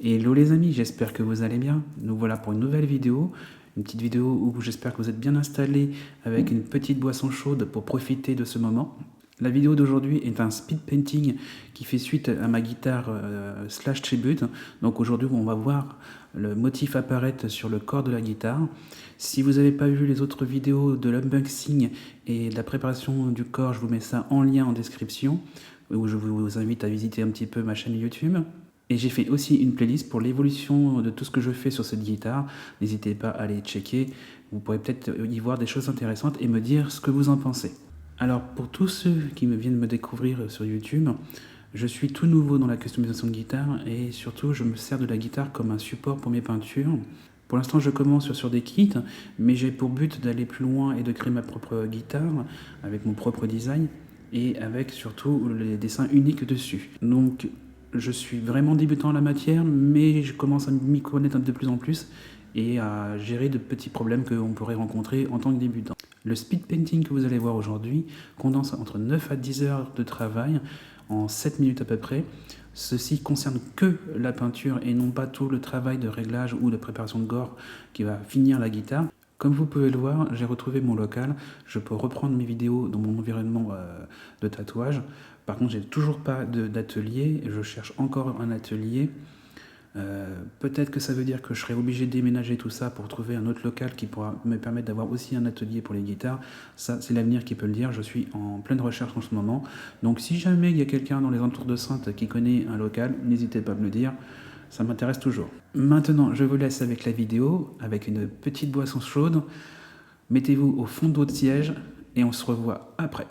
Hello les amis, j'espère que vous allez bien. Nous voilà pour une nouvelle vidéo. Une petite vidéo où j'espère que vous êtes bien installés avec une petite boisson chaude pour profiter de ce moment. La vidéo d'aujourd'hui est un speed painting qui fait suite à ma guitare slash tribute. Donc aujourd'hui on va voir le motif apparaître sur le corps de la guitare. Si vous n'avez pas vu les autres vidéos de l'unboxing et de la préparation du corps, je vous mets ça en lien en description, où je vous invite à visiter un petit peu ma chaîne YouTube. Et j'ai fait aussi une playlist pour l'évolution de tout ce que je fais sur cette guitare. N'hésitez pas à aller checker. Vous pourrez peut-être y voir des choses intéressantes et me dire ce que vous en pensez. Alors pour tous ceux qui viennent me découvrir sur YouTube, je suis tout nouveau dans la customisation de guitare et surtout je me sers de la guitare comme un support pour mes peintures. Pour l'instant je commence sur des kits, mais j'ai pour but d'aller plus loin et de créer ma propre guitare avec mon propre design et avec surtout les dessins uniques dessus. Donc je suis vraiment débutant en la matière, mais je commence à m'y connaître de plus en plus et à gérer de petits problèmes qu'on pourrait rencontrer en tant que débutant. Le speed painting que vous allez voir aujourd'hui condense entre 9 à 10 heures de travail en 7 minutes à peu près. Ceci concerne que la peinture et non pas tout le travail de réglage ou de préparation de gore qui va finir la guitare. Comme vous pouvez le voir, j'ai retrouvé mon local. Je peux reprendre mes vidéos dans mon environnement de tatouage. Par contre, j'ai toujours pas d'atelier. Je cherche encore un atelier. Peut-être que ça veut dire que je serai obligé de déménager tout ça pour trouver un autre local qui pourra me permettre d'avoir aussi un atelier pour les guitares. Ça, c'est l'avenir qui peut le dire. Je suis en pleine recherche en ce moment. Donc si jamais il y a quelqu'un dans les alentours de Saintes qui connaît un local, n'hésitez pas à me le dire. Ça m'intéresse toujours. Maintenant, je vous laisse avec la vidéo, avec une petite boisson chaude. Mettez-vous au fond de votre siège et on se revoit après.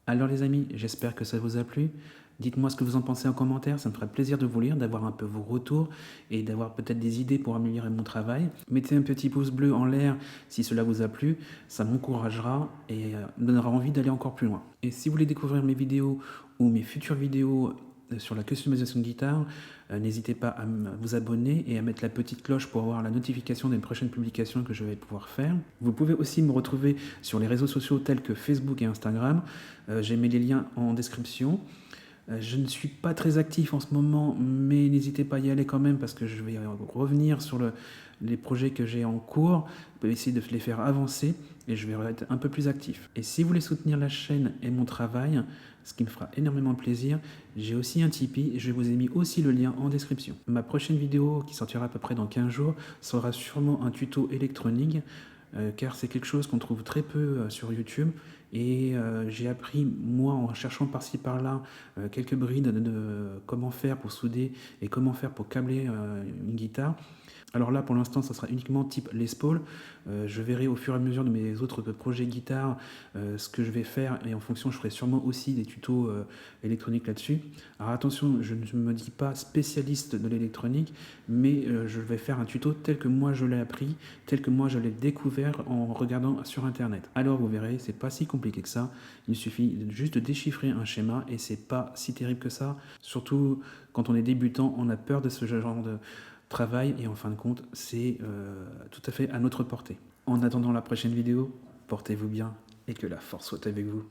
Alors les amis, j'espère que ça vous a plu. Dites-moi ce que vous en pensez en commentaire, ça me ferait plaisir de vous lire, d'avoir un peu vos retours et d'avoir peut-être des idées pour améliorer mon travail. Mettez un petit pouce bleu en l'air si cela vous a plu, ça m'encouragera et me donnera envie d'aller encore plus loin. Et si vous voulez découvrir mes vidéos ou mes futures vidéos sur la customisation de guitare, n'hésitez pas à vous abonner et à mettre la petite cloche pour avoir la notification des prochaines publications que je vais pouvoir faire. Vous pouvez aussi me retrouver sur les réseaux sociaux tels que Facebook et Instagram. J'ai mis les liens en description. Je ne suis pas très actif en ce moment, mais n'hésitez pas à y aller quand même parce que je vais revenir sur les projets que j'ai en cours, pour essayer de les faire avancer et je vais être un peu plus actif. Et si vous voulez soutenir la chaîne et mon travail, ce qui me fera énormément plaisir, j'ai aussi un Tipeee et je vous ai mis aussi le lien en description. Ma prochaine vidéo, qui sortira à peu près dans 15 jours, sera sûrement un tuto électronique. Car c'est quelque chose qu'on trouve très peu sur YouTube et j'ai appris moi en cherchant par-ci par-là quelques brides de comment faire pour souder et comment faire pour câbler une guitare. Alors là pour l'instant ça sera uniquement type Les Paul. Je verrai au fur et à mesure de mes autres projets guitare ce que je vais faire et en fonction je ferai sûrement aussi des tutos électroniques là-dessus. Alors attention, je ne me dis pas spécialiste de l'électronique, mais je vais faire un tuto tel que moi je l'ai appris, tel que moi je l'ai découvert en regardant sur internet. Alors vous verrez, c'est pas si compliqué que ça, il suffit juste de déchiffrer un schéma et c'est pas si terrible que ça, surtout quand on est débutant, on a peur de ce genre de travail et en fin de compte c'est tout à fait à notre portée. En attendant la prochaine vidéo, portez-vous bien et que la force soit avec vous.